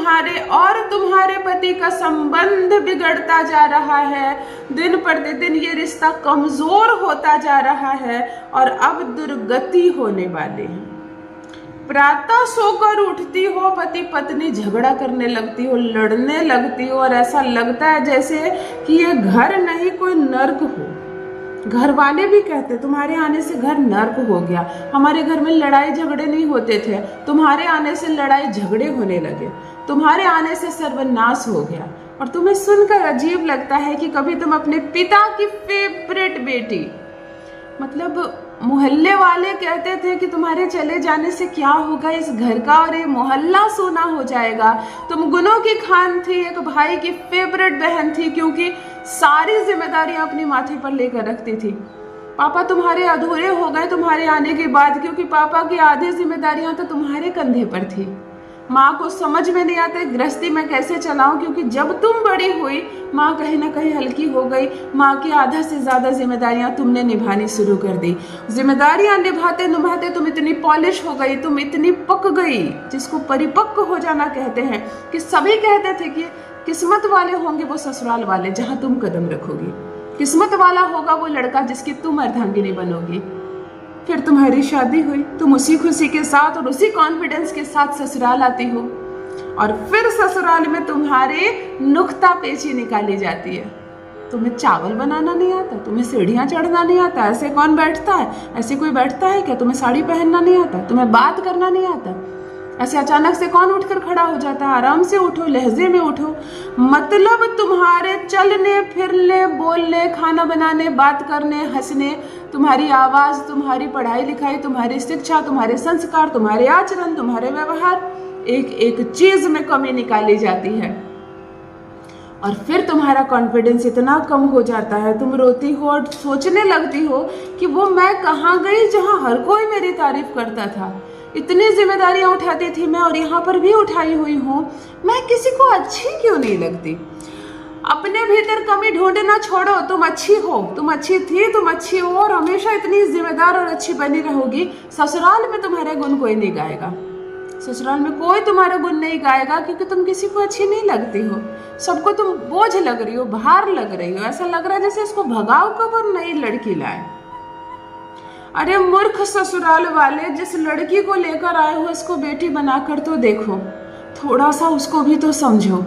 तुम्हारे पति का संबंध बिगड़ता जा रहा है। दिन प्रतिदिन ये रिश्ता कमजोर होता जा रहा है और अब दुर्गति होने वाली है। प्रातः सोकर उठती हो, पति पत्नी झगड़ा करने लगती हो, लड़ने लगती हो और ऐसा लगता है जैसे कि ये घर नहीं कोई नर्क हो। घर वाले भी कहते तुम्हारे आने से घर नर्क हो गया, हमारे घर में लड़ाई झगड़े नहीं होते थे, तुम्हारे आने से लड़ाई झगड़े होने लगे, तुम्हारे आने से सर्वनाश हो गया। और तुम्हें सुनकर अजीब लगता है कि कभी तुम अपने पिता की फेवरेट बेटी, मतलब मोहल्ले वाले कहते थे कि तुम्हारे चले जाने से क्या होगा इस घर का और ये मोहल्ला सोना हो जाएगा। तुम गुनों की खान थी, एक भाई की फेवरेट बहन थी, क्योंकि सारी जिम्मेदारियां अपनी माथे पर लेकर रखती थी। पापा तुम्हारे अधूरे हो गए तुम्हारे आने के बाद, क्योंकि पापा की आधी जिम्मेदारियां तो तुम्हारे कंधे पर थी। माँ को समझ में नहीं आता गृहस्थी में कैसे चलाऊं, क्योंकि जब तुम बड़ी हुई माँ कहीं ना कहीं हल्की हो गई। माँ की आधा से ज्यादा जिम्मेदारियां तुमने निभानी शुरू कर दी। जिम्मेदारियां निभाते निभाते तुम इतनी पॉलिश हो गई, तुम इतनी पक गई, जिसको परिपक्व हो जाना कहते हैं। कि सभी कहते थे कि किस्मत वाले होंगे वो ससुराल वाले जहां तुम कदम रखोगी, किस्मत वाला होगा वो लड़का जिसकी तुम अर्धांगिनी बनोगी। फिर तुम्हारी शादी हुई, तुम उसी खुशी के साथ और उसी कॉन्फिडेंस के साथ ससुराल आती हो और फिर ससुराल में तुम्हारे नुक्ता पेची निकाली जाती है। तुम्हें चावल बनाना नहीं आता, तुम्हें सीढ़ियां चढ़ना नहीं आता, ऐसे कौन बैठता है? ऐसे कोई बैठता है क्या? तुम्हें साड़ी पहनना नहीं आता, तुम्हें बात करना नहीं आता, ऐसे अचानक से कौन उठकर खड़ा हो जाता है? आराम से उठो, लहजे में उठो। मतलब तुम्हारे चलने फिरने, बोलने, खाना बनाने, बात करने, हंसने, तुम्हारी आवाज, तुम्हारी पढ़ाई लिखाई, तुम्हारी शिक्षा, तुम्हारे संस्कार, तुम्हारे आचरण, तुम्हारे व्यवहार, एक एक चीज में कमी निकाली जाती है। और फिर तुम्हारा कॉन्फिडेंस इतना कम हो जाता है, तुम रोती हो और सोचने लगती हो कि वो मैं कहाँ गई जहाँ हर कोई मेरी तारीफ करता था। इतनी जिम्मेदारियां उठाती थी मैं और यहाँ पर भी उठाई हुई हूँ, मैं किसी को अच्छी क्यों नहीं लगती? अपने भीतर कमी ढूंढना छोड़ो, तुम अच्छी हो, तुम अच्छी थी, तुम अच्छी हो और हमेशा इतनी जिम्मेदार और अच्छी बनी रहोगी। ससुराल में तुम्हारे गुण कोई नहीं गाएगा, ससुराल में कोई तुम्हारा गुण नहीं गाएगा, क्योंकि तुम किसी को अच्छी नहीं लगती हो। सबको तुम बोझ लग रही हो, भार लग रही हो, ऐसा लग रहा है जैसे इसको भगाओ कब और नई लड़की लाए। अरे मूर्ख ससुराल वाले, जिस लड़की को लेकर आए हो उसको बेटी बनाकर तो देखो, थोड़ा सा उसको भी तो समझो।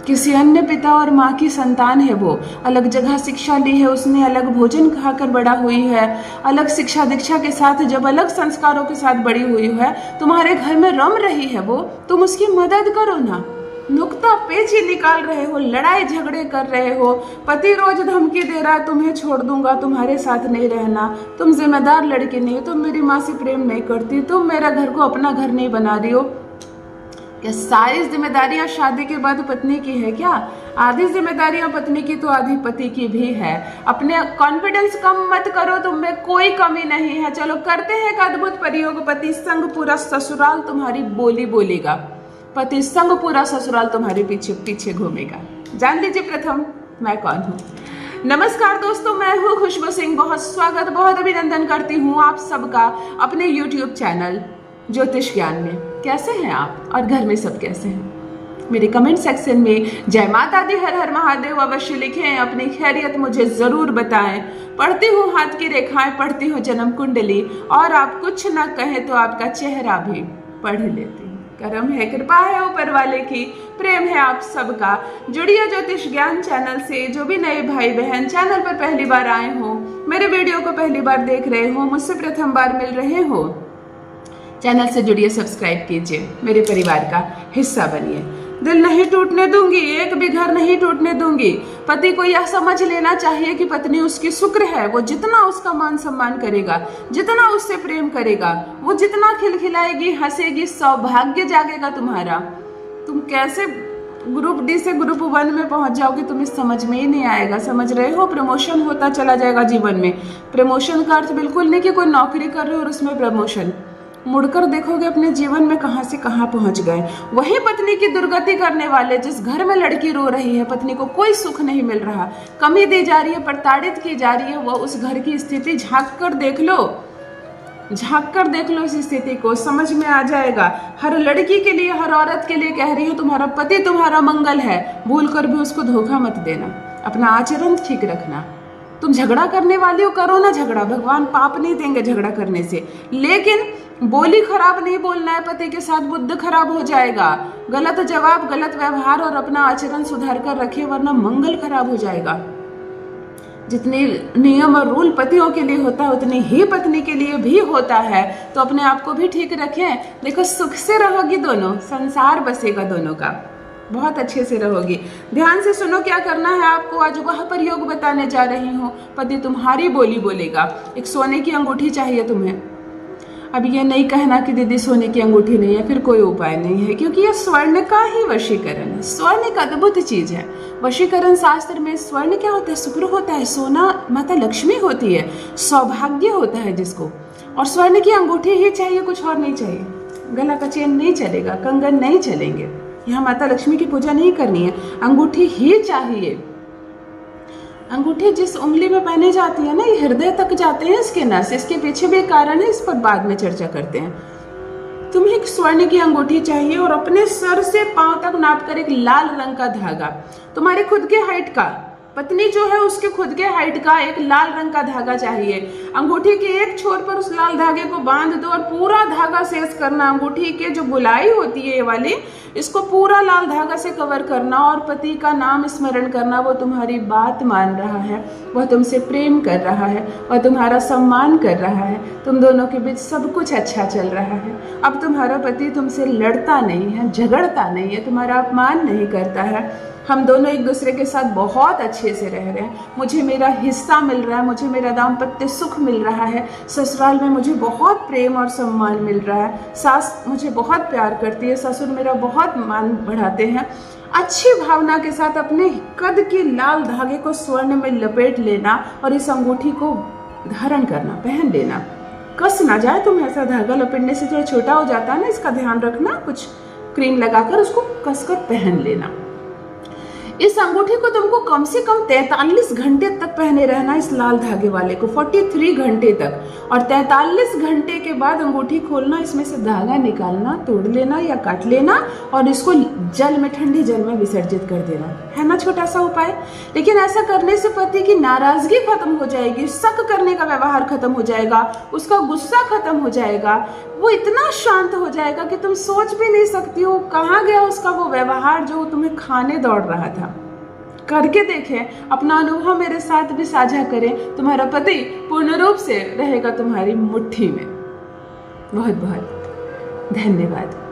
किसी अन्य पिता और माँ की संतान है वो, अलग जगह शिक्षा ली है उसने, अलग भोजन खाकर बड़ा हुई है, अलग शिक्षा दीक्षा के साथ, जब अलग संस्कारों के साथ बड़ी हुई है, तुम्हारे घर में रम रही है वो, तुम उसकी मदद करो ना। नुक्ता पेची निकाल रहे हो, लड़ाई झगड़े कर रहे हो, पति रोज धमकी दे रहा है तुम्हें छोड़ दूंगा, तुम्हारे साथ नहीं रहना, तुम जिम्मेदार लड़की नहीं, तुम मेरी माँ से प्रेम नहीं करती, तुम मेरा घर को अपना घर नहीं बना रही हो। क्या सारी जिम्मेदारियां शादी के बाद पत्नी की है क्या? आधी जिम्मेदारियां पत्नी की तो आधी पति की भी है। अपने कॉन्फिडेंस कम मत करो, तुम में कोई कमी नहीं है। चलो करते हैं एक अद्भुत प्रयोग, पति संग पूरा ससुराल तुम्हारी बोली बोलेगा, पति संग पूरा ससुराल तुम्हारे पीछे पीछे घूमेगा। जान लीजिए प्रथम मैं कौन हूँ। नमस्कार दोस्तों, मैं हूँ खुशबू सिंह। बहुत स्वागत, बहुत अभिनंदन करती हूँ आप सबका अपने YouTube चैनल ज्योतिष ज्ञान में। कैसे हैं आप और घर में सब कैसे हैं? मेरे कमेंट सेक्शन में जय माता दी, हर हर महादेव अवश्य लिखें, अपनी खैरियत मुझे जरूर बताएं। पढ़ती हूँ हाथ की रेखाएं, पढ़ती हूँ जन्म कुंडली, और आप कुछ ना कहें तो आपका चेहरा भी पढ़ लेती हूँ। करम है, कृपा है ऊपर वाले की, प्रेम है आप सबका। जुड़िए ज्योतिष ज्ञान चैनल से। जो भी नए भाई बहन चैनल पर पहली बार आए हो, मेरे वीडियो को पहली बार देख रहे हो, मुझसे प्रथम बार मिल रहे हो, चैनल से जुड़िए, सब्सक्राइब कीजिए, मेरे परिवार का हिस्सा बनिए। दिल नहीं टूटने दूंगी, एक भी घर नहीं टूटने दूंगी। पति को यह समझ लेना चाहिए कि पत्नी उसकी शुक्र है। वो जितना उसका मान सम्मान करेगा, जितना उससे प्रेम करेगा, वो जितना खिलखिलाएगी, हंसेगी, सौभाग्य जागेगा तुम्हारा। तुम कैसे ग्रुप डी से ग्रुप 1 में पहुंच जाओगे तुम्हें समझ में ही नहीं आएगा। समझ रहे हो? प्रमोशन होता चला जाएगा जीवन में। प्रमोशन का अर्थ बिल्कुल नहीं कि कोई नौकरी कर रहे हो और उसमें प्रमोशन। मुड़कर देखोगे अपने जीवन में कहां से कहां पहुंच गए। वही पत्नी की दुर्गति करने वाले, जिस घर में लड़की रो रही है, पत्नी को कोई सुख नहीं मिल रहा, कमी दी जा रही है, प्रताड़ित की जा रही है, वह उस घर की स्थिति झांक कर देख लो। झांक कर देख लो इस स्थिति को, समझ में आ जाएगा। हर लड़की के लिए, हर औरत के लिए कह रही हूँ, तुम्हारा पति तुम्हारा मंगल है, भूल कर भी उसको धोखा मत देना, अपना आचरण ठीक रखना। तुम झगड़ा करने वाली हो, करो ना झगड़ा, भगवान पाप नहीं देंगे झगड़ा करने से, लेकिन बोली खराब नहीं बोलना है पति के साथ, बुद्ध खराब हो जाएगा। गलत जवाब, गलत व्यवहार और अपना आचरण सुधार कर रखिए, वरना मंगल खराब हो जाएगा। जितने नियम और रूल पतियों के लिए होता है उतनी ही पत्नी के लिए भी होता है, तो अपने आप को भी ठीक रखें। देखो सुख से रहोगी दोनों, संसार बसेगा दोनों का, बहुत अच्छे से रहोगी। ध्यान से सुनो क्या करना है आपको, आज वह प्रयोग बताने जा रही हूँ। पति तुम्हारी बोली बोलेगा। एक सोने की अंगूठी चाहिए तुम्हें। अब ये नहीं कहना कि दीदी सोने की अंगूठी नहीं है, फिर कोई उपाय नहीं है, क्योंकि ये स्वर्ण का ही वशीकरण है। स्वर्ण एक अद्भुत चीज है। वशीकरण शास्त्र में स्वर्ण क्या होता है? शुक्र होता है, सोना माता लक्ष्मी होती है, सौभाग्य होता है जिसको। और स्वर्ण की अंगूठी ही चाहिए, कुछ और नहीं चाहिए। गला का चेन नहीं चलेगा, कंगन नहीं चलेंगे, यहाँ माता लक्ष्मी की पूजा नहीं करनी है, अंगूठी ही चाहिए। अंगूठी जिस उंगली में पहने जाती है ना, ये हृदय तक जाते हैं इसके नस। इसके पीछे भी एक कारण है, इस पर बाद में चर्चा करते हैं। तुम्हें एक स्वर्ण की अंगूठी चाहिए और अपने सर से पांव तक नाप कर एक लाल रंग का धागा, तुम्हारे खुद के हाइट का, पत्नी जो है उसके खुद के हाइट का एक लाल रंग का धागा चाहिए। अंगूठी के एक छोर पर उस लाल धागे को बांध दो और पूरा धागा शेष करना। अंगूठी के जो गुलाई होती है ये वाली, इसको पूरा लाल धागा से कवर करना और पति का नाम स्मरण करना। वो तुम्हारी बात मान रहा है, वह तुमसे प्रेम कर रहा है और तुम्हारा सम्मान कर रहा है। तुम दोनों के बीच सब कुछ अच्छा चल रहा है। अब तुम्हारा पति तुमसे लड़ता नहीं है, झगड़ता नहीं है, तुम्हारा अपमान नहीं करता है। हम दोनों एक दूसरे के साथ बहुत अच्छे से रह रहे हैं। मुझे मेरा हिस्सा मिल रहा है, मुझे मेरा दाम्पत्य सुख मिल रहा है, ससुराल में मुझे बहुत प्रेम और सम्मान मिल रहा है, सास मुझे बहुत प्यार करती है, ससुर मेरा बहुत मान बढ़ाते हैं। अच्छी भावना के साथ अपने कद के लाल धागे को स्वर्ण में लपेट लेना और इस अंगूठी को धारण करना, पहन लेना। कस ना जाए तुम, ऐसा धागा लपेटने से थोड़ा छोटा हो जाता है ना, इसका ध्यान रखना। कुछ क्रीम लगाकर उसको कसकर पहन लेना। इस अंगूठी को तुमको कम से कम 43 घंटे तक पहने रहना, इस लाल धागे वाले को 43 घंटे तक। और 43 घंटे के बाद अंगूठी खोलना, इसमें से धागा निकालना, तोड़ लेना या काट लेना और इसको जल में, ठंडे जल में विसर्जित कर देना। है ना छोटा सा उपाय, लेकिन ऐसा करने से पति की नाराजगी खत्म हो जाएगी, शक करने का व्यवहार खत्म हो जाएगा, उसका गुस्सा खत्म हो जाएगा, वो इतना शांत हो जाएगा कि तुम सोच भी नहीं सकती हो कहाँ गया उसका वो व्यवहार जो तुम्हें खाने दौड़ रहा था। करके देखें, अपना अनुभव मेरे साथ भी साझा करें। तुम्हारा पति पूर्ण रूप से रहेगा तुम्हारी मुट्ठी में। बहुत बहुत धन्यवाद।